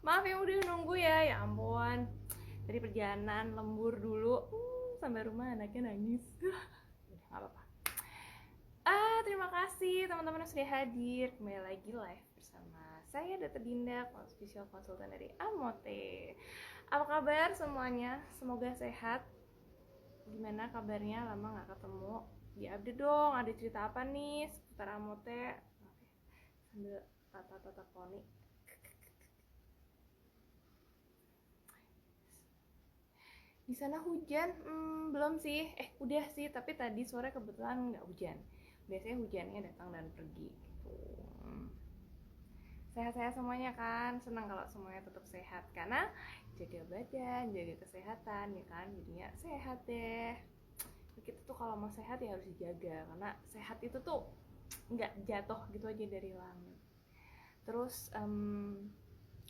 Maaf yang udah nunggu ya, ya ampun. Dari perjalanan lembur dulu, sampai rumah anaknya nangis. Udah nggak apa-apa. Terima kasih teman-teman yang sudah hadir. Kembali lagi live bersama saya Dr. Dinda, official konsultan dari Amote. Apa kabar semuanya? Semoga sehat. Gimana kabarnya? Lama nggak ketemu. Update dong. Ada cerita apa nih seputar Amote? Oke. Sambil tata-tata poni. Di sana hujan? Belum sih. Udah sih, tapi tadi sore kebetulan nggak hujan. Biasanya hujannya datang dan pergi gitu. Sehat-sehat semuanya kan? Senang kalau semuanya tetap sehat karena jaga badan, jaga kesehatan ya kan. Jadinya sehat deh. Kita tuh kalau mau sehat ya harus dijaga karena sehat itu tuh nggak jatuh gitu aja dari langit. Terus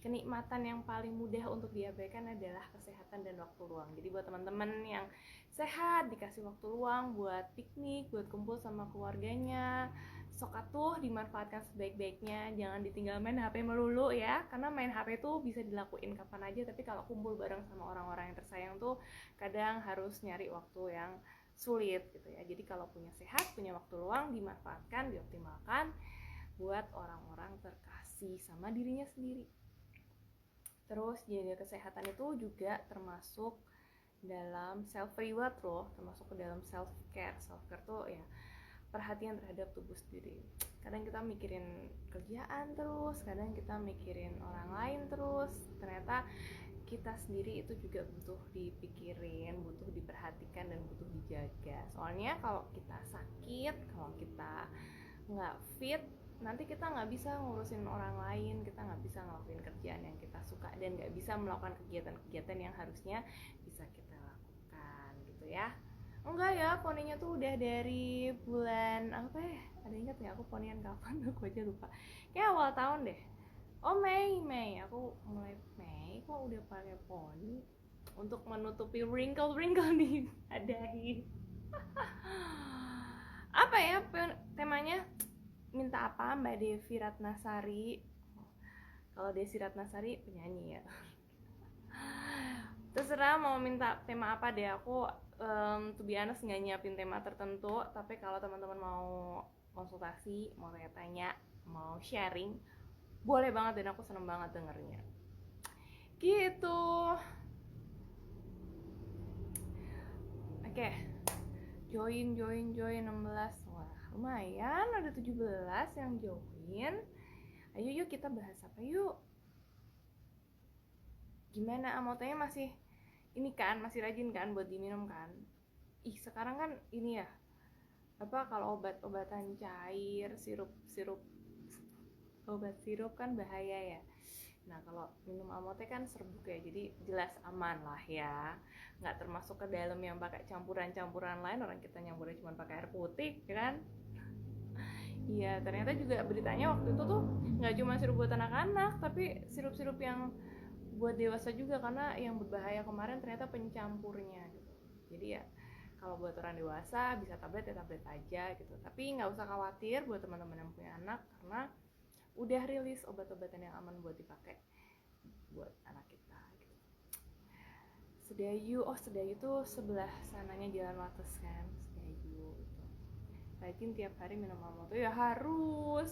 kenikmatan yang paling mudah untuk diabaikan adalah kesehatan dan waktu luang. Jadi buat teman-teman yang sehat, dikasih waktu luang buat piknik, buat kumpul sama keluarganya, sok atuh dimanfaatkan sebaik-baiknya. Jangan ditinggal main HP melulu ya, karena main HP tuh bisa dilakuin kapan aja, tapi kalau kumpul bareng sama orang-orang yang tersayang tuh kadang harus nyari waktu yang sulit gitu ya. Jadi kalau punya sehat, punya waktu luang, dimanfaatkan, dioptimalkan buat orang-orang terkasih sama dirinya sendiri. Terus jaga kesehatan itu juga termasuk dalam self reward loh, termasuk ke dalam self care. Self care tuh ya perhatian terhadap tubuh sendiri. Kadang kita mikirin kerjaan terus, kadang kita mikirin orang lain terus. Ternyata kita sendiri itu juga butuh dipikirin, butuh diperhatikan dan butuh dijaga. Soalnya kalau kita sakit, kalau kita nggak fit, nanti kita nggak bisa ngurusin orang lain, kita nggak bisa ngelakuin kerjaan yang kita suka dan nggak bisa melakukan kegiatan-kegiatan yang harusnya bisa kita lakukan gitu ya. Enggak ya, poninya tuh udah dari bulan apa ya, ada ingat nggak aku ponian kapan? Aku aja lupa, kayak awal tahun deh. Oh, Mei aku mulai Mei kok udah pakai poni untuk menutupi wrinkle di dahi. Apa ya temanya? Minta apa Mbak Devi Ratnasari? Kalau Desi Ratnasari penyanyi ya. Terserah mau minta tema apa deh. Aku to be honest nggak nyiapin tema tertentu. Tapi kalau teman-teman mau konsultasi, mau tanya-tanya, mau sharing, boleh banget dan aku seneng banget dengernya. Gitu. Oke. Join 16. Wah, lumayan ada 17 yang join. Ayo yuk kita bahas apa yuk? Gimana amotenya masih ini kan, masih rajin kan buat diminum kan? Sekarang kan ini ya, apa kalau obat-obatan cair, sirup obat sirup kan bahaya ya. Nah kalau minum amote kan serbuk ya, jadi jelas aman lah ya, nggak termasuk ke dalam yang pakai campuran-campuran lain. Orang kita nyampurin cuma pakai air putih ya kan. Iya, ternyata juga beritanya waktu itu tuh nggak cuma sirup buat anak-anak, tapi sirup-sirup yang buat dewasa juga, karena yang berbahaya kemarin ternyata pencampurnya gitu. Jadi ya kalau buat orang dewasa bisa tablet ya tablet aja gitu. Tapi nggak usah khawatir buat teman-teman yang punya anak, karena udah rilis obat-obatan yang aman buat dipakai buat anak kita gitu. Sedayu tuh sebelah sananya Jalan Wates kan, Sedayu itu. Rajin tiap hari minum amoto ya harus.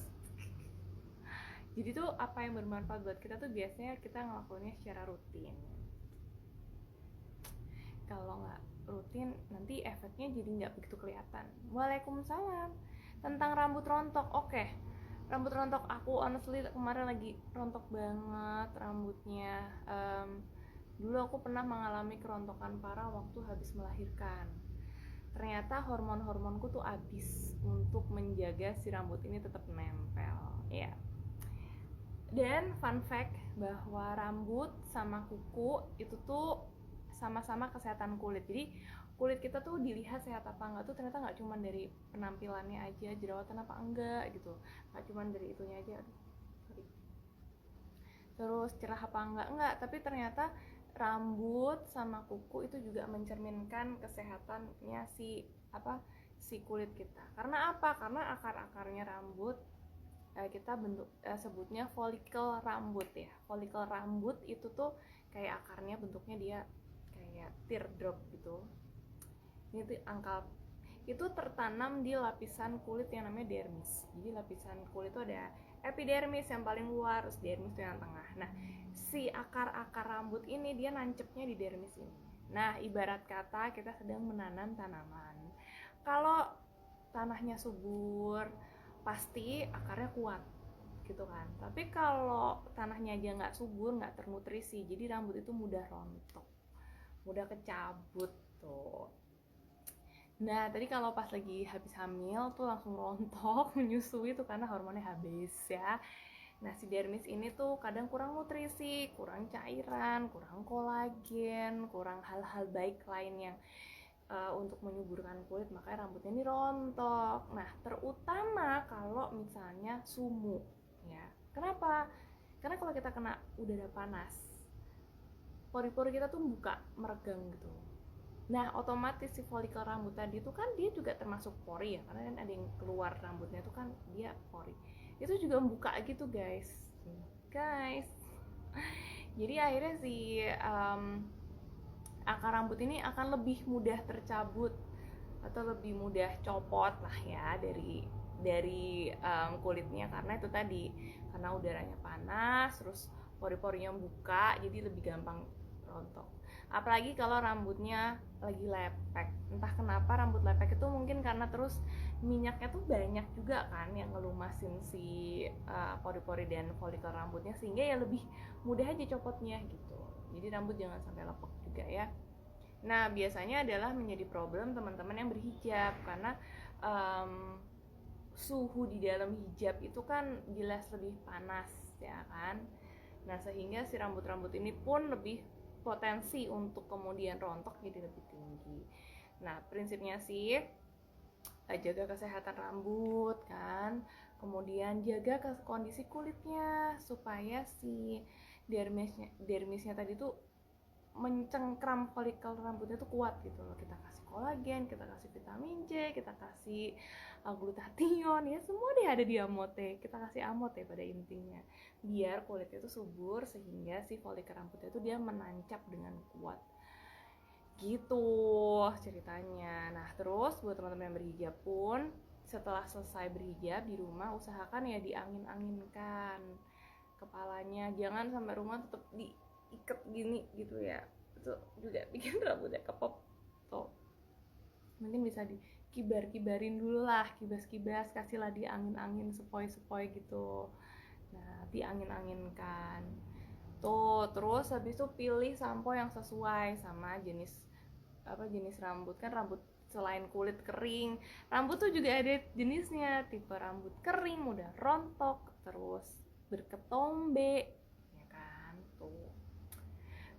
Jadi tuh apa yang bermanfaat buat kita tuh biasanya kita ngelakuinnya secara rutin. Kalau nggak rutin nanti efeknya jadi nggak begitu kelihatan. Waalaikumsalam. Tentang rambut rontok, oke. Rambut rontok aku honestly kemarin lagi rontok banget rambutnya. Dulu aku pernah mengalami kerontokan parah waktu habis melahirkan. Ternyata hormon-hormonku tuh habis untuk menjaga si rambut ini tetap nempel ya. Dan fun fact bahwa rambut sama kuku itu tuh sama-sama kesehatan kulit. Jadi kulit kita tuh dilihat sehat apa enggak tuh ternyata nggak cuma dari penampilannya aja, jerawatan apa enggak gitu, nggak cuma dari itunya aja. Terus cerah apa enggak, tapi ternyata rambut sama kuku itu juga mencerminkan kesehatannya si kulit kita. Karena apa? Karena akar-akarnya rambut kita sebutnya folikel rambut ya. Folikel rambut itu tuh kayak akarnya bentuknya dia kayak teardrop gitu. Ini tuh itu tertanam di lapisan kulit yang namanya dermis. Jadi lapisan kulit itu ada epidermis yang paling luar, terus dermis itu yang tengah. Nah, si akar-akar rambut ini dia nancepnya di dermis ini. Nah, ibarat kata kita sedang menanam tanaman. Kalau tanahnya subur, pasti akarnya kuat gitu kan. Tapi kalau tanahnya aja nggak subur, nggak ternutrisi, jadi rambut itu mudah rontok, mudah kecabut tuh. Nah, tadi kalau pas lagi habis hamil tuh langsung rontok, menyusui tuh karena hormonnya habis ya. Nah, si dermis ini tuh kadang kurang nutrisi, kurang cairan, kurang kolagen, kurang hal-hal baik lain yang untuk menyuburkan kulit, makanya rambutnya ini rontok. Nah, terutama kalau misalnya sumuk ya. Kenapa? Karena kalau kita kena udara panas, pori-pori kita tuh buka, meregang gitu. Nah, otomatis si folikel rambut tadi itu kan dia juga termasuk pori ya, karena kan ada yang keluar rambutnya itu kan dia pori. Itu juga membuka gitu, guys. Jadi akhirnya si akar rambut ini akan lebih mudah tercabut atau lebih mudah copot lah ya dari kulitnya, karena itu tadi, karena udaranya panas, terus pori-porinya buka, jadi lebih gampang rontok. Apalagi kalau rambutnya lagi lepek, entah kenapa rambut lepek itu mungkin karena terus minyaknya tuh banyak juga kan yang ngelumasin si pori-pori dan folikel rambutnya, sehingga ya lebih mudah aja copotnya gitu. Jadi rambut jangan sampai lepek juga ya. Nah, biasanya adalah menjadi problem teman-teman yang berhijab, karena suhu di dalam hijab itu kan jelas lebih panas ya kan. Nah, sehingga si rambut-rambut ini pun lebih potensi untuk kemudian rontok jadi lebih tinggi. Nah, prinsipnya sih jaga kesehatan rambut kan, kemudian jaga kondisi kulitnya supaya si dermisnya tadi tuh mencengkram folikel rambutnya tuh kuat gitu loh. Kita kasih kolagen, kita kasih vitamin C, kita kasih glutathione, ya semua deh ada di amote. Kita kasih amote pada intinya, biar kulitnya tuh subur sehingga si folikel rambutnya tuh dia menancap dengan kuat gitu ceritanya. Nah, terus buat teman-teman yang berhijab pun, setelah selesai berhijab di rumah, usahakan ya diangin-anginkan kepalanya, jangan sampai rumah tetap diikat gini gitu ya, itu juga bikin rambutnya kepop tuh. Mungkin bisa dikibar-kibarin dulu lah, kibas-kibas, kasihlah di angin-angin sepoi-sepoi gitu. Nah, diangin-anginkan tuh. Terus habis itu pilih sampo yang sesuai sama jenis rambut. Kan rambut selain kulit kering, rambut tuh juga ada jenisnya, tipe rambut kering mudah rontok, terus berketombe ya kan tuh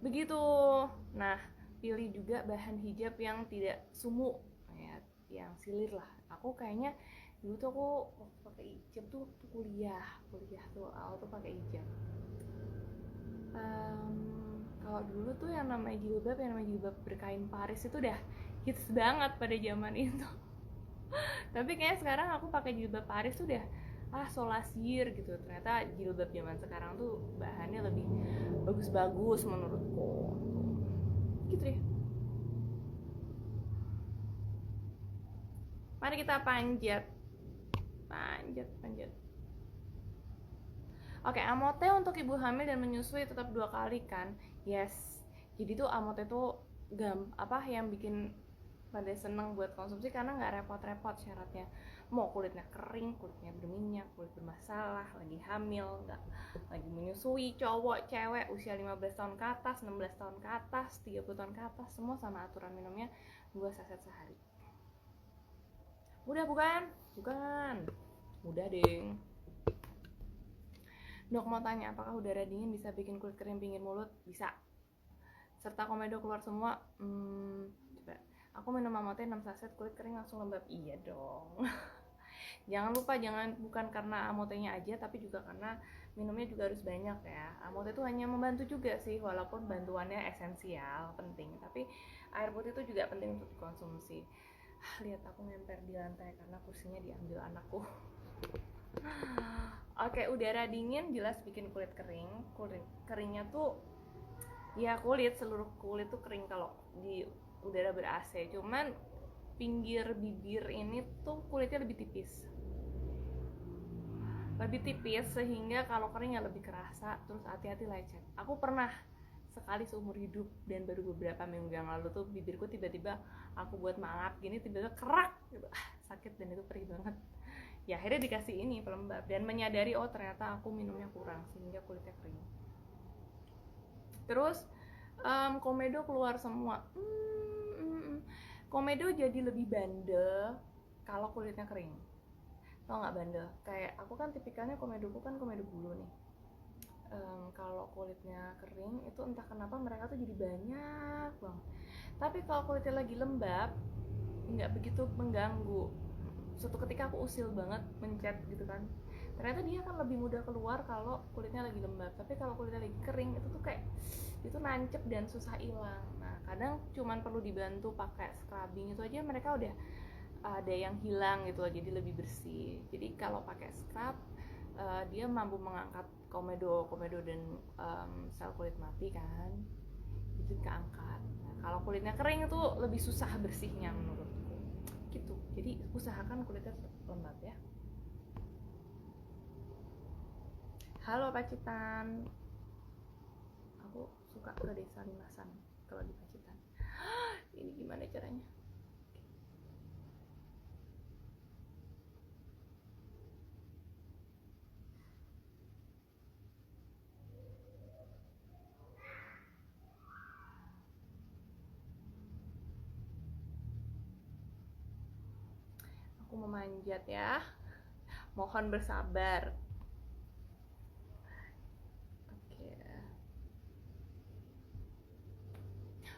begitu. Nah, pilih juga bahan hijab yang tidak sumuk ya, yang silir lah. Aku kayaknya dulu tuh aku waktu pakai hijab tuh waktu kuliah tuh awal tuh pakai hijab. Kalau dulu tuh yang namanya jilbab berkain Paris itu udah hits banget pada zaman itu. Tapi kayaknya sekarang aku pakai jilbab Paris tuh udah solasir gitu. Ternyata jilbab zaman sekarang tuh bahannya lebih bagus-bagus menurutku gitu deh. Mari kita panjat. Oke, amote untuk ibu hamil dan menyusui tetap 2 kali kan? Yes. Jadi tuh amote tuh yang bikin pada seneng buat konsumsi karena nggak repot-repot syaratnya. Mau kulitnya kering, kulitnya berminyak, kulit bermasalah, lagi hamil, nggak lagi menyusui, cowok, cewek, usia 15 tahun ke atas, 16 tahun ke atas, 30 tahun ke atas, semua sama aturan minumnya 2 saset sehari. Mudah bukan? Bukan. Mudah ding. Dok mau tanya, apakah udara dingin bisa bikin kulit kering pinggir mulut? Bisa. Serta komedo keluar semua? Coba. Aku minum amote 6 saset, kulit kering langsung lembab. Iya dong. Jangan lupa, bukan karena amotenya aja, tapi juga karena minumnya juga harus banyak ya. Amote itu hanya membantu juga sih, walaupun bantuannya esensial, penting. Tapi air putih itu juga penting untuk dikonsumsi. Lihat aku ngemper di lantai karena kursinya diambil anakku. Oke, udara dingin jelas bikin kulit kering. Kulit keringnya tuh ya seluruh kulit tuh kering kalau di udara ber-AC. Cuman pinggir bibir ini tuh kulitnya lebih tipis sehingga kalau kering ya lebih kerasa. Terus hati-hati lecet. Aku pernah sekali seumur hidup dan baru beberapa minggu yang lalu tuh bibirku tiba-tiba aku buat mangap gini tiba-tiba kerak gitu. Sakit dan itu perih banget. Ya akhirnya dikasih ini pelembab dan menyadari oh ternyata aku minumnya kurang sehingga kulitnya kering. Terus komedo keluar semua. Komedo jadi lebih bandel kalau kulitnya kering. Tau nggak bandel? Kayak aku kan tipikalnya komedoku kan komedo bulu nih. Kalau kulitnya kering itu entah kenapa mereka tuh jadi banyak banget. Tapi kalau kulitnya lagi lembab nggak begitu mengganggu. Suatu ketika aku usil banget mencet gitu kan, ternyata dia akan lebih mudah keluar kalau kulitnya lagi lembab. Tapi kalau kulitnya lagi kering itu tuh kayak itu nancep dan susah hilang. Nah kadang cuman perlu dibantu pakai scrubbing itu aja mereka udah ada yang hilang gitu loh, jadi lebih bersih. Jadi kalau pakai scrub dia mampu mengangkat komedo dan sel kulit mati kan, itu keangkat. Nah, kalau kulitnya kering itu lebih susah bersihnya menurutku gitu. Jadi usahakan kulitnya tetap lembab ya. Halo Pacitan, aku suka ke desa Limasan kalau di Pacitan. Ini gimana caranya? Aku memanjat ya, mohon bersabar. Oke,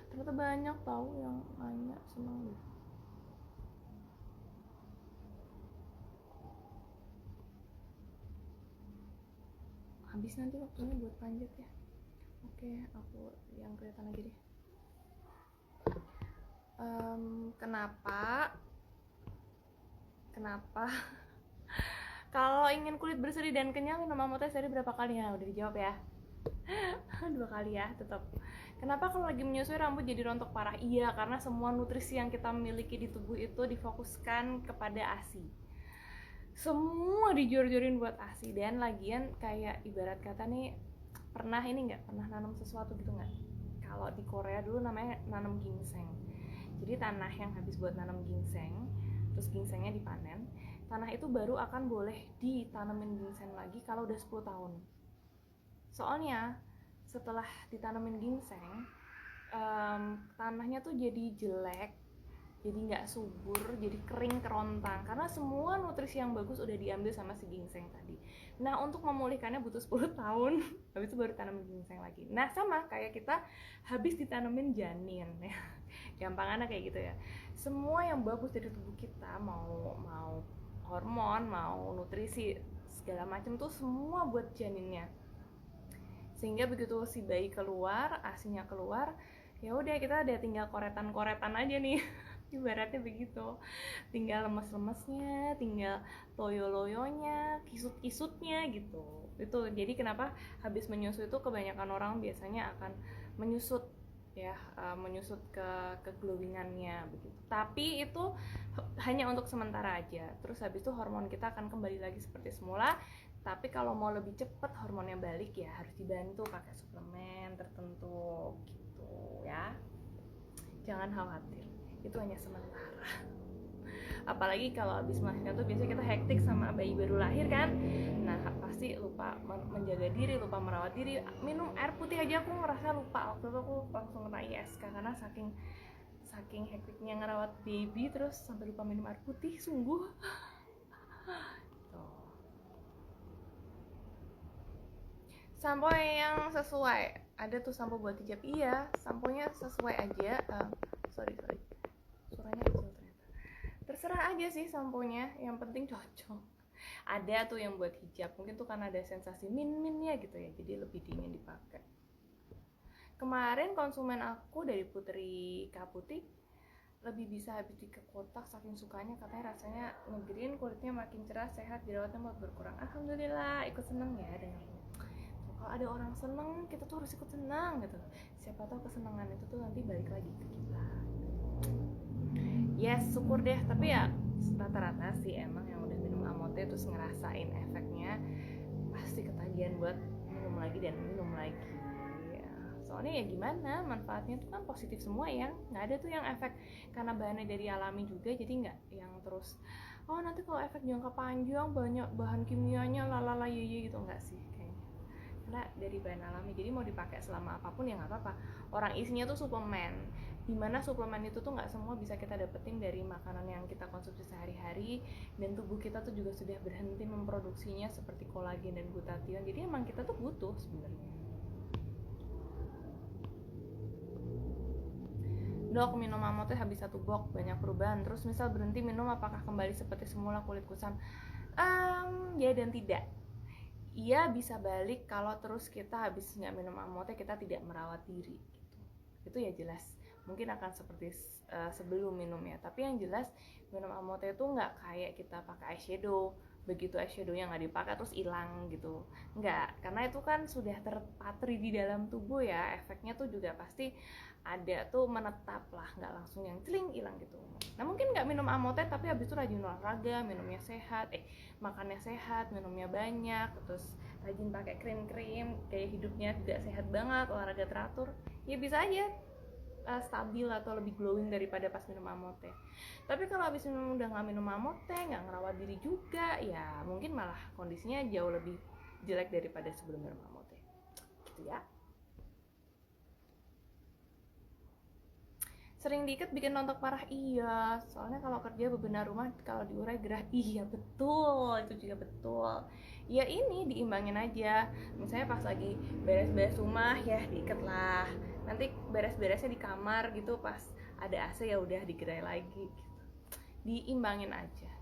ternyata banyak tahu yang nanya, seneng deh. Habis nanti waktunya buat panjat ya. Oke, aku yang kelihatan aja deh. Kenapa kalau ingin kulit berseri dan kenyal minum amotnya sehari berapa kali? Ya udah dijawab ya. 2 kali ya tetap. Kenapa kalau lagi menyusui rambut jadi rontok parah? Iya, karena semua nutrisi yang kita miliki di tubuh itu difokuskan kepada ASI. Semua dijor-jorin buat ASI. Dan lagian kayak ibarat kata nih, pernah nanam sesuatu gitu nggak? Kalau di Korea dulu namanya nanam ginseng. Jadi tanah yang habis buat nanam ginseng, terus ginsengnya dipanen, tanah itu baru akan boleh ditanamin ginseng lagi kalau udah 10 tahun. Soalnya setelah ditanamin ginseng, tanahnya tuh jadi jelek, jadi nggak subur, jadi kering kerontang karena semua nutrisi yang bagus udah diambil sama si ginseng tadi. Nah untuk memulihkannya butuh 10 tahun habis itu baru tanamin ginseng lagi. Nah sama kayak kita habis ditanamin janin ya, gampangannya kayak gitu ya. Semua yang bagus dari tubuh kita, mau hormon, mau nutrisi segala macam tuh semua buat janinnya. Sehingga begitu si bayi keluar, asinya keluar, ya udah kita udah tinggal koretan aja nih. Ibaratnya begitu, tinggal lemes-lemesnya, tinggal loyo-loyonya, kisut-kisutnya gitu. Itu jadi kenapa habis menyusut itu kebanyakan orang biasanya akan menyusut ya, menyusut ke glowingannya begitu. Tapi itu hanya untuk sementara aja. Terus habis itu hormon kita akan kembali lagi seperti semula. Tapi kalau mau lebih cepat hormonnya balik ya harus dibantu pakai suplemen tertentu gitu ya. Jangan khawatir, itu hanya sementara. Apalagi kalau habis melahirkan tuh biasanya kita hektik sama bayi baru lahir kan. Nah pasti lupa menjaga diri, lupa merawat diri. Minum air putih aja aku ngerasa lupa. Waktu itu aku langsung kena ISK karena saking hektiknya ngerawat baby terus sampai lupa minum air putih. Sungguh sampo yang sesuai, ada tuh sampo buat hijab. Iya, samponya sesuai aja. Sorry suaranya kecil ternyata. Terserah aja sih samponya, yang penting cocok. Ada tuh yang buat hijab, mungkin tuh karena ada sensasi min-minnya gitu ya, jadi lebih dingin dipakai. Kemarin konsumen aku dari Putri Kaputi lebih bisa habis di kotak saking sukanya, katanya rasanya ngegreen, kulitnya makin cerah, sehat, jerawatnya mau berkurang. Alhamdulillah, ikut seneng ya dengarnya. Kalau ada orang seneng, kita tuh harus ikut senang gitu. Siapa tahu kesenangan itu tuh nanti balik lagi ke kita. Yes, syukur deh. Tapi ya rata-rata sih emang yang udah minum Amote terus ngerasain efeknya pasti ketagihan buat minum lagi dan minum lagi. Ya, soalnya ya gimana, manfaatnya tuh kan positif semua ya, nggak ada tuh yang efek karena bahannya dari alami juga, jadi nggak yang terus oh nanti kalau efek jangka panjang banyak bahan kimianya lalala ye gitu, nggak sih kayaknya, karena dari bahan alami jadi mau dipakai selama apapun ya nggak apa-apa. Orang isinya tuh suplemen, dimana suplemen itu tuh nggak semua bisa kita dapetin dari makanan yang kita konsumsi sehari-hari, dan tubuh kita tuh juga sudah berhenti memproduksinya seperti kolagen dan glutathione, jadi emang kita tuh butuh sebenarnya. Dok, minum Amote habis 1 box banyak perubahan, terus misal berhenti minum apakah kembali seperti semula kulit kusam? Ya dan tidak. Iya bisa balik kalau terus kita habis nggak minum Amote kita tidak merawat diri gitu. Itu ya jelas mungkin akan seperti sebelum minum ya, tapi yang jelas minum Amote itu nggak kayak kita pakai eyeshadow, begitu eyeshadownya nggak dipakai terus hilang gitu, nggak, karena itu kan sudah terpatri di dalam tubuh ya, efeknya tuh juga pasti ada tuh, menetap lah, nggak langsung yang celing hilang gitu. Nah mungkin nggak minum Amote tapi habis itu rajin olahraga, minumnya sehat, makannya sehat, minumnya banyak, terus rajin pakai krim-krim, gaya hidupnya juga sehat banget, olahraga teratur, ya bisa aja stabil atau lebih glowing daripada pas minum Amote. Tapi kalau habis minum udah nggak minum Amote, nggak ngerawat diri juga, ya mungkin malah kondisinya jauh lebih jelek daripada sebelum minum Amote gitu ya. Sering diikat bikin rontok parah, iya, soalnya kalau kerja bebenah rumah kalau diurai gerah, iya betul, itu juga betul. Ya ini diimbangin aja, misalnya pas lagi beres-beres rumah ya diikat lah, nanti beres-beresnya di kamar gitu pas ada AC ya udah digerai lagi gitu. Diimbangin aja.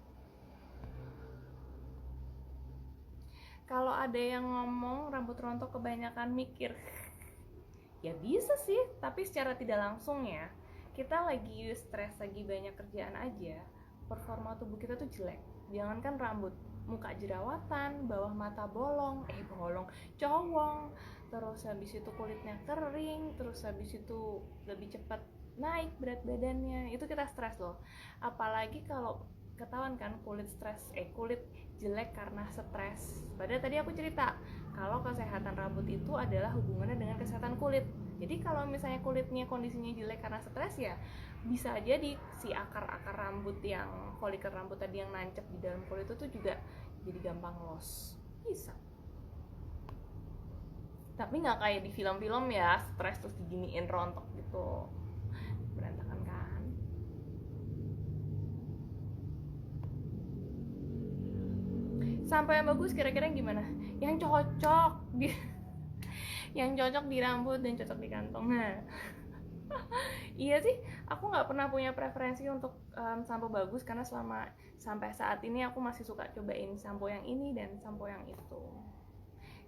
Kalau ada yang ngomong rambut rontok kebanyakan mikir, ya bisa sih, tapi secara tidak langsung ya. Kita lagi stres, lagi banyak kerjaan aja, performa tubuh kita tuh jelek. Jangankan rambut, muka jerawatan, bawah mata bolong, cowong, terus habis itu kulitnya kering, terus habis itu lebih cepat naik berat badannya. Itu kita stres loh. Apalagi kalau ketahuan kan kulit jelek karena stres. Padahal tadi aku cerita kalau kesehatan rambut itu adalah hubungannya dengan kesehatan kulit. Jadi kalau misalnya kulitnya kondisinya jelek karena stres, ya bisa jadi si akar-akar rambut yang folikel rambut tadi yang nancep di dalam kulit itu juga jadi gampang loss. Bisa. Tapi nggak kayak di film-film ya, stres terus diginiin rontok gitu. Berantakan kan? Sampai yang bagus kira-kira gimana? Yang cocok di yang cocok di rambut dan cocok di kantong. Nah, iya sih, aku nggak pernah punya preferensi untuk sampo bagus, karena sampai saat ini aku masih suka cobain sampo yang ini dan sampo yang itu.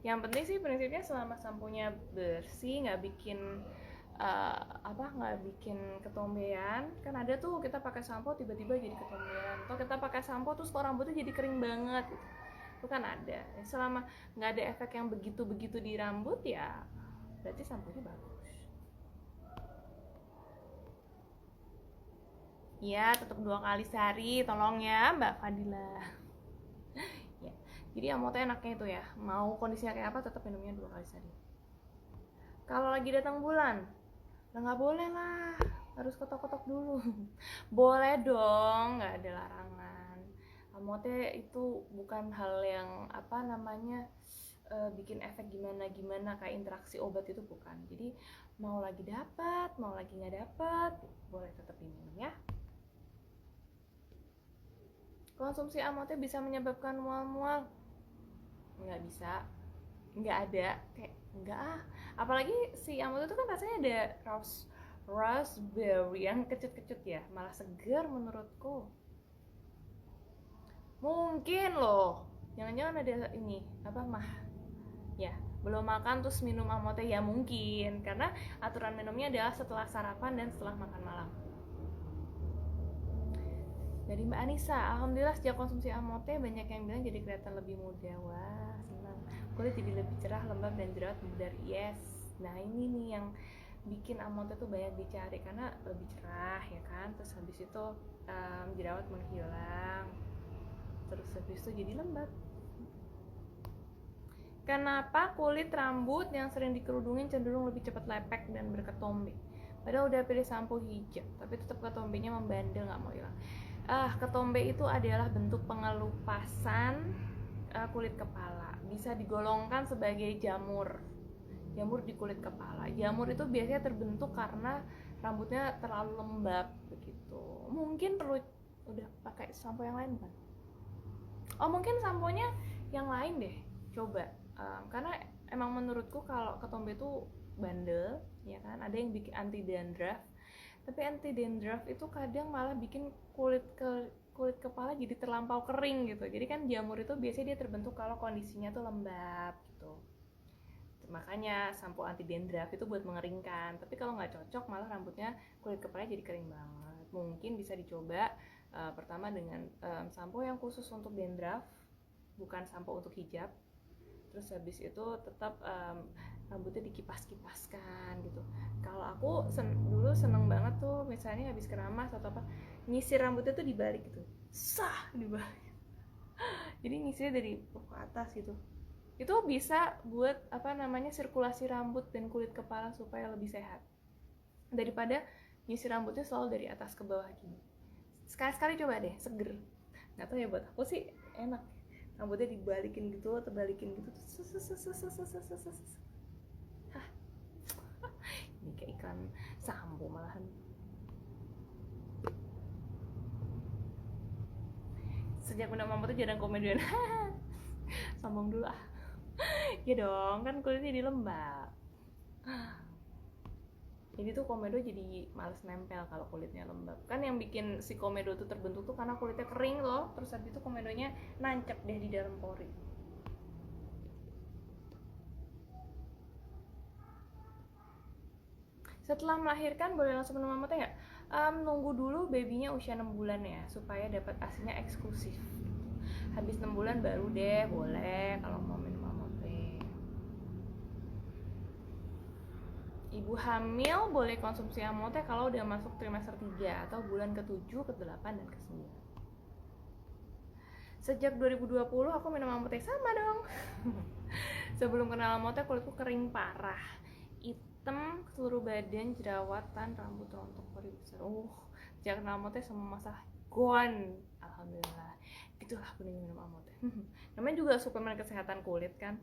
Yang penting sih prinsipnya selama samponya bersih, nggak bikin nggak bikin ketombean. Kan ada tuh kita pakai sampo tiba-tiba jadi ketombean, atau kita pakai sampo terus kok rambutnya jadi kering banget gitu. Itu kan ada. Selama nggak ada efek yang begitu-begitu di rambut, ya berarti samponya bagus. Ya, tetap 2 kali sehari, tolong ya Mbak Fadila. Ya, jadi Amote enaknya itu ya, mau kondisinya kayak apa tetap minumnya 2 kali sehari. Kalau lagi datang bulan, nggak boleh lah, harus kotok-kotok dulu. Boleh dong, nggak ada larangan. Amote itu bukan hal yang bikin efek gimana kayak interaksi obat, itu bukan. Jadi mau lagi dapat, mau lagi nggak dapat, boleh tetap diminum ya. Konsumsi Amote bisa menyebabkan mual-mual? Nggak bisa, nggak ada, kayak nggak apalagi si Amote itu kan rasanya ada raspberry yang kecut-kecut ya, malah segar menurutku. Mungkin loh, jangan-jangan ada ini ya belum makan terus minum Amote, ya mungkin karena aturan minumnya adalah setelah sarapan dan setelah makan malam. Dari Mbak Anissa, alhamdulillah sejak konsumsi Amote banyak yang bilang jadi kelihatan lebih muda. Wah, senang. Kulit jadi lebih cerah, lembab dan jerawat pudar. Yes. Nah, ini nih yang bikin Amote tuh banyak dicari karena lebih cerah ya kan. Terus habis itu jerawat menghilang. Terus habis itu jadi lembab. Kenapa kulit rambut yang sering dikerudungin cenderung lebih cepat lepek dan berketombe? Padahal udah pilih sampo hijau, tapi tetap ketombenya membandel, nggak mau hilang. Ketombe itu adalah bentuk pengelupasan kulit kepala. Bisa digolongkan sebagai jamur di kulit kepala. Jamur itu biasanya terbentuk karena rambutnya terlalu lembab begitu. Mungkin perlu udah pakai sampo yang lain kan? Oh, mungkin samponya yang lain deh, coba. Karena emang menurutku kalau ketombe itu bandel ya kan, ada yang bikin anti dandruff, tapi anti dandruff itu kadang malah bikin kulit kepala jadi terlampau kering gitu. Jadi kan jamur itu biasanya dia terbentuk kalau kondisinya tuh lembab gitu. Makanya sampo anti dandruff itu buat mengeringkan. Tapi kalau nggak cocok malah rambutnya kulit kepala jadi kering banget. Mungkin bisa dicoba pertama dengan sampo yang khusus untuk dandruff, bukan sampo untuk hijab. Terus habis itu tetap rambutnya dikipas-kipaskan gitu. Kalau aku dulu seneng banget tuh misalnya habis keramas atau apa, nyisir rambutnya tuh dibalik gitu, dibalik. Jadi nyisirnya dari ke atas gitu. Itu bisa buat sirkulasi rambut dan kulit kepala supaya lebih sehat daripada nyisir rambutnya selalu dari atas ke bawah gini. Sekali-sekali coba deh, seger. Nggak tahu ya, buat aku sih enak. Rambutnya dibalikin gitu, terbalikin gitu. Hah. Ini kayak iklan sampo malahan. Sejak minum rambutnya jarang komedian. Sombong dulu ah. Ya dong, kan kulitnya jadi lembab. Jadi tuh komedo jadi males nempel kalau kulitnya lembab. Kan yang bikin si komedo tuh terbentuk tuh karena kulitnya kering loh. Terus habis itu komedonya nancep deh di dalam pori. Setelah melahirkan boleh langsung minum Amote nggak? Nunggu dulu babynya usia 6 bulan ya, supaya dapat asinya eksklusif. Habis 6 bulan baru deh boleh kalau mau minum Amote. Ibu hamil boleh konsumsi Amote kalau udah masuk trimester 3 atau bulan ke-7, ke-8, dan ke-9. Sejak 2020 aku minum Amote sama dong. Sebelum kenal Amote kulitku kering parah, hitam seluruh badan, jerawatan, rambut rontok, pori besar. Sejak kenal Amote semua masalah gone, alhamdulillah. Itulah gunanya minum Amote. Namanya juga suplemen kesehatan kulit kan,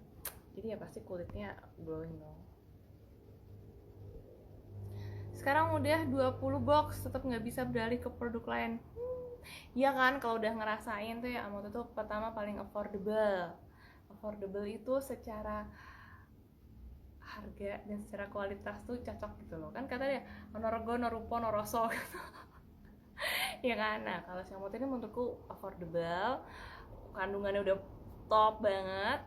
jadi ya pasti kulitnya glowing dong. Sekarang udah 20 box, tetap nggak bisa beralih ke produk lain. Iya kan, kalau udah ngerasain tuh ya Amote tuh pertama paling affordable. Affordable itu secara harga dan secara kualitas tuh cocok gitu loh. Kan katanya Norgo, Norupo, Noroso gitu. Ya kan, nah kalau si Amote ini menurutku affordable, kandungannya udah top banget,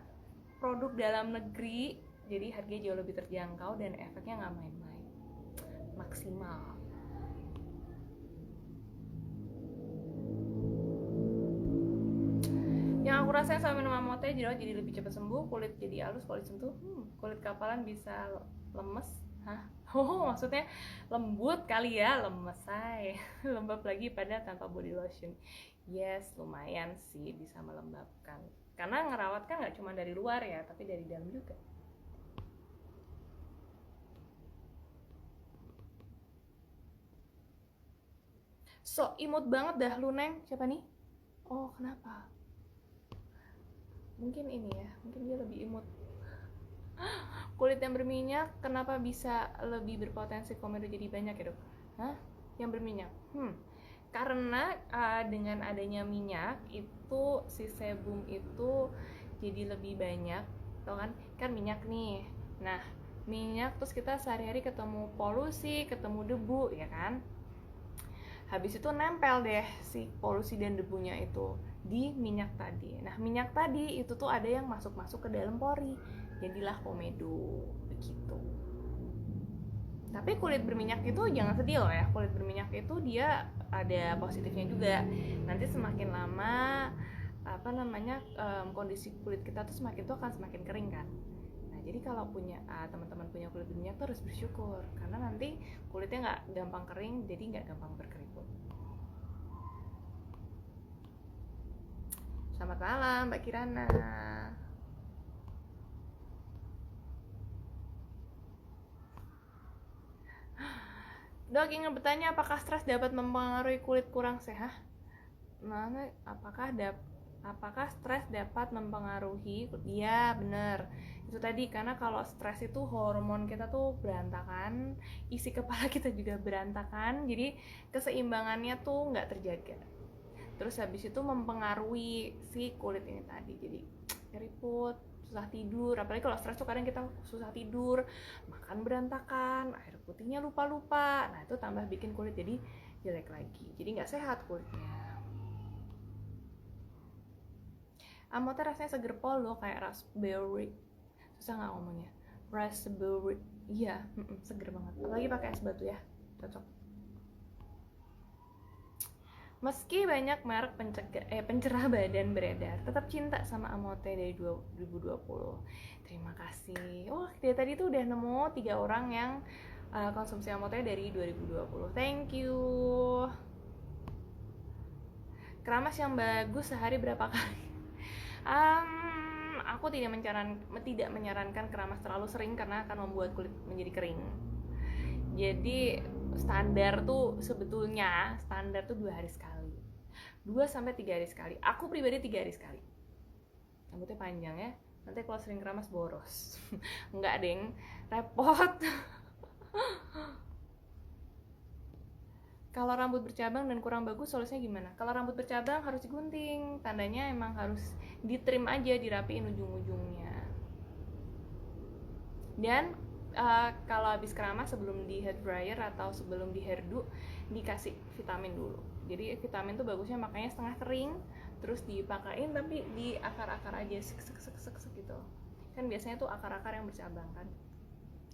produk dalam negeri, jadi harganya jauh lebih terjangkau dan efeknya nggak main-main, maksimal. Yang aku rasain sama minum Amote, jerawat jadi lebih cepat sembuh, kulit jadi halus kalau disentuh, kulit kapalan bisa lemes. Maksudnya lembut kali ya, lemes say. Lembab lagi pada tanpa body lotion. Yes, lumayan sih bisa melembabkan. Karena ngerawat kan nggak cuma dari luar ya, tapi dari dalam juga. So imut banget dah lu Neng. Siapa nih? Oh kenapa? Mungkin ini ya, mungkin dia lebih imut. Kulit yang berminyak kenapa bisa lebih berpotensi komedo jadi banyak ya dok? Hah? Yang berminyak? Karena dengan adanya minyak itu si sebum itu jadi lebih banyak, tau kan? Kan minyak nih. Nah, minyak terus kita sehari-hari ketemu polusi, ketemu debu ya kan? Habis itu nempel deh si polusi dan debunya itu di minyak tadi. Nah, minyak tadi itu tuh ada yang masuk-masuk ke dalam pori. Jadilah komedo begitu. Tapi kulit berminyak itu jangan sedih loh ya, kulit berminyak itu dia ada positifnya juga. Nanti semakin lama kondisi kulit kita tuh semakin tuh akan semakin kering kan. Nah jadi kalau punya teman-teman punya kulit berminyak tuh harus bersyukur, karena nanti kulitnya nggak gampang kering, jadi nggak gampang berkeriput. Selamat malam Mbak Kirana. Dok ingin bertanya, apakah stres dapat mempengaruhi kulit kurang sehat? Mana apakah stres dapat mempengaruhi? Iya bener, itu tadi, karena kalau stres itu hormon kita tuh berantakan, isi kepala kita juga berantakan, jadi keseimbangannya tuh nggak terjaga. Terus habis itu mempengaruhi si kulit ini tadi, jadi keriput, susah tidur. Apalagi kalau stres tuh kadang kita susah tidur, makan berantakan, air putihnya lupa-lupa. Nah itu tambah bikin kulit jadi jelek lagi, jadi nggak sehat kulitnya. Amote rasanya seger polo kayak raspberry, susah nggak ngomongnya, raspberry, iya, seger banget. Apalagi pakai es batu ya, cocok. Meski banyak merek pencerah badan beredar, tetap cinta sama Amote dari 2020. Terima kasih. Oh, dari tadi tuh udah nemu 3 orang yang konsumsi Amote dari 2020. Thank you. Keramas yang bagus sehari berapa kali? Aku tidak menyarankan keramas terlalu sering karena akan membuat kulit menjadi kering. Jadi standar tuh 2 hari sekali, 2-3 hari sekali. Aku pribadi 3 hari sekali. Rambutnya panjang ya, nanti kalau sering keramas boros. Enggak deng, repot. Kalau rambut bercabang dan kurang bagus solusinya gimana? Kalau rambut bercabang harus digunting, tandanya emang harus ditrim aja, dirapiin ujung-ujungnya. Dan kalau habis keramas sebelum di hair dryer atau sebelum di hairdo dikasih vitamin dulu. Jadi vitamin tuh bagusnya makanya setengah kering, terus dipakain tapi di akar-akar aja, sek gitu. Kan biasanya tuh akar-akar yang bercabang kan.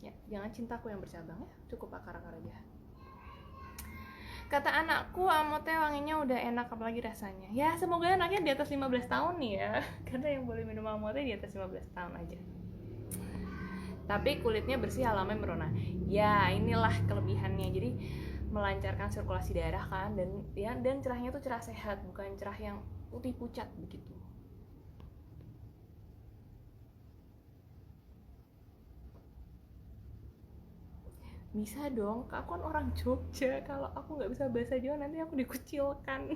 Ya, jangan cintaku yang bercabang ya, cukup akar-akar aja. Kata anakku, Amote wanginya udah enak, apalagi rasanya. Ya, semoga anaknya di atas 15 tahun nih ya. Karena yang boleh minum Amote di atas 15 tahun aja. Tapi kulitnya bersih, alamnya merona. Ya, inilah kelebihannya. Jadi melancarkan sirkulasi darah kan, dan cerahnya tuh cerah sehat, bukan cerah yang putih pucat begitu. Bisa dong, aku kan orang Jogja. Kalau aku nggak bisa bahasa Jawa nanti aku dikucilkan.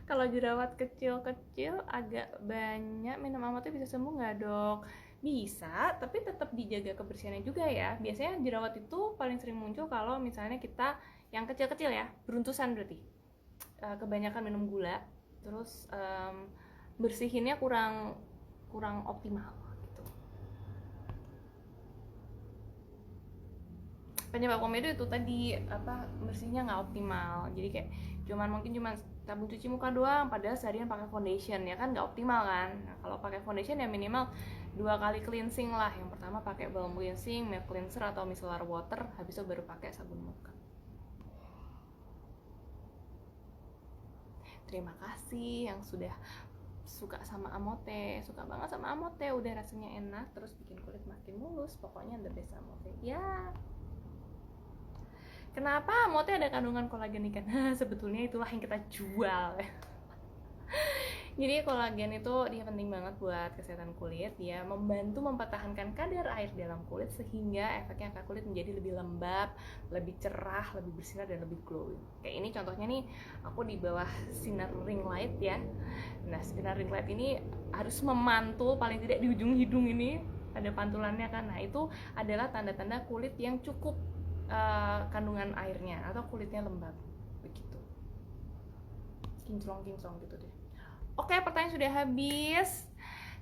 Kalau jerawat kecil-kecil agak banyak minum Amote bisa sembuh nggak dok? Bisa, tapi tetap dijaga kebersihannya juga ya. Biasanya jerawat itu paling sering muncul kalau misalnya kita yang kecil-kecil ya, beruntusan berarti. Kebanyakan minum gula, terus bersihinnya kurang optimal gitu. Penyebab komedo itu tadi bersihnya nggak optimal. Jadi kayak mungkin cuma sabun cuci muka doang, padahal seharian pakai foundation ya kan nggak optimal kan. Nah, kalau pakai foundation ya minimal 2 kali cleansing lah. Yang pertama pakai balm cleansing, milk cleanser atau micellar water, habis itu baru pakai sabun muka. Terima kasih yang sudah suka sama Amote, suka banget sama Amote, udah rasanya enak, terus bikin kulit makin mulus, pokoknya the best Amote. Ya. Kenapa Amote ada kandungan kolagen ikan? Sebetulnya itulah yang kita jual. Jadi kolagen itu dia penting banget buat kesehatan kulit. Dia membantu mempertahankan kadar air dalam kulit sehingga efeknya ke kulit menjadi lebih lembab, lebih cerah, lebih bersinar dan lebih glowing. Kayak ini contohnya nih, aku di bawah sinar ring light ya. Nah, sinar ring light ini harus memantul paling tidak di ujung hidung ini, ada pantulannya kan. Nah, itu adalah tanda-tanda kulit yang cukup kandungan airnya atau kulitnya lembab begitu. Kinclong-kinclong gitu deh. Oke, pertanyaan sudah habis.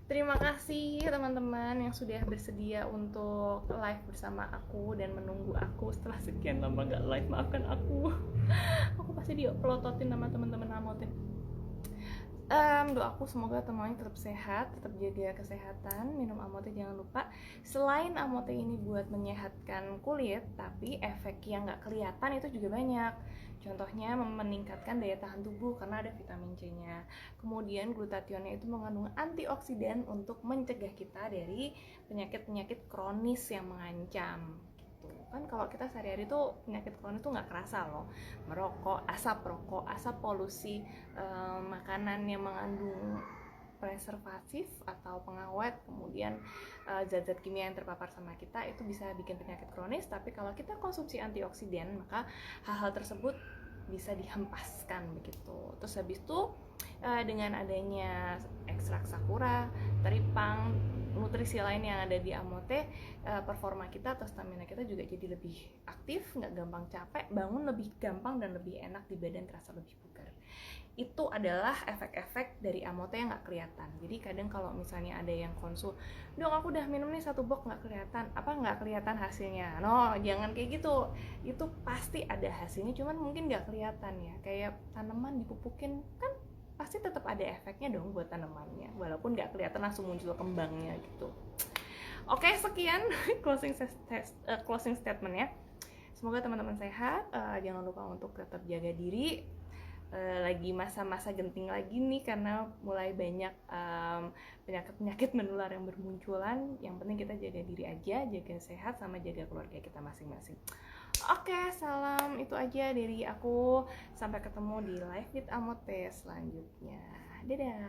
Terima kasih teman-teman yang sudah bersedia untuk live bersama aku dan menunggu aku setelah sekian lama gak live. Maafkan aku. Aku pasti dipelototin sama teman-teman Amote. Doaku semoga teman-teman tetap sehat, tetap jaga kesehatan, minum Amote jangan lupa. Selain Amote ini buat menyehatkan kulit, tapi efek yang nggak kelihatan itu juga banyak. Contohnya meningkatkan daya tahan tubuh karena ada vitamin C-nya. Kemudian glutathionnya itu mengandung antioksidan untuk mencegah kita dari penyakit-penyakit kronis yang mengancam. Gitu. Kan kalau kita sehari-hari tuh penyakit kronis tuh nggak kerasa loh. Merokok, asap polusi, makanan yang mengandung preservatif atau pengawet, kemudian zat-zat kimia yang terpapar sama kita itu bisa bikin penyakit kronis. Tapi kalau kita konsumsi antioksidan, maka hal-hal tersebut bisa dihempaskan begitu. Terus habis itu dengan adanya ekstrak sakura, teripang, nutrisi lain yang ada di Amote, performa kita atau stamina kita juga jadi lebih aktif, nggak gampang capek, bangun lebih gampang dan lebih enak di badan, terasa lebih bugar. Itu adalah efek-efek dari Amote yang nggak kelihatan. Jadi kadang kalau misalnya ada yang konsul, dong aku udah minum nih 1 box nggak kelihatan, apa nggak kelihatan hasilnya? No, jangan kayak gitu. Itu pasti ada hasilnya, cuman mungkin nggak kelihatan ya. Kayak tanaman dipupukin kan pasti tetap ada efeknya dong buat tanamannya, walaupun nggak kelihatan langsung muncul kembangnya gitu. Oke, sekian closing statementnya. Semoga teman-teman sehat. Jangan lupa untuk tetap jaga diri. Lagi masa-masa genting lagi nih karena mulai banyak penyakit-penyakit menular yang bermunculan. Yang penting kita jaga diri aja, jaga sehat sama jaga keluarga kita masing-masing. Oke, salam itu aja dari aku. Sampai ketemu di Live with Amote selanjutnya. Dadah.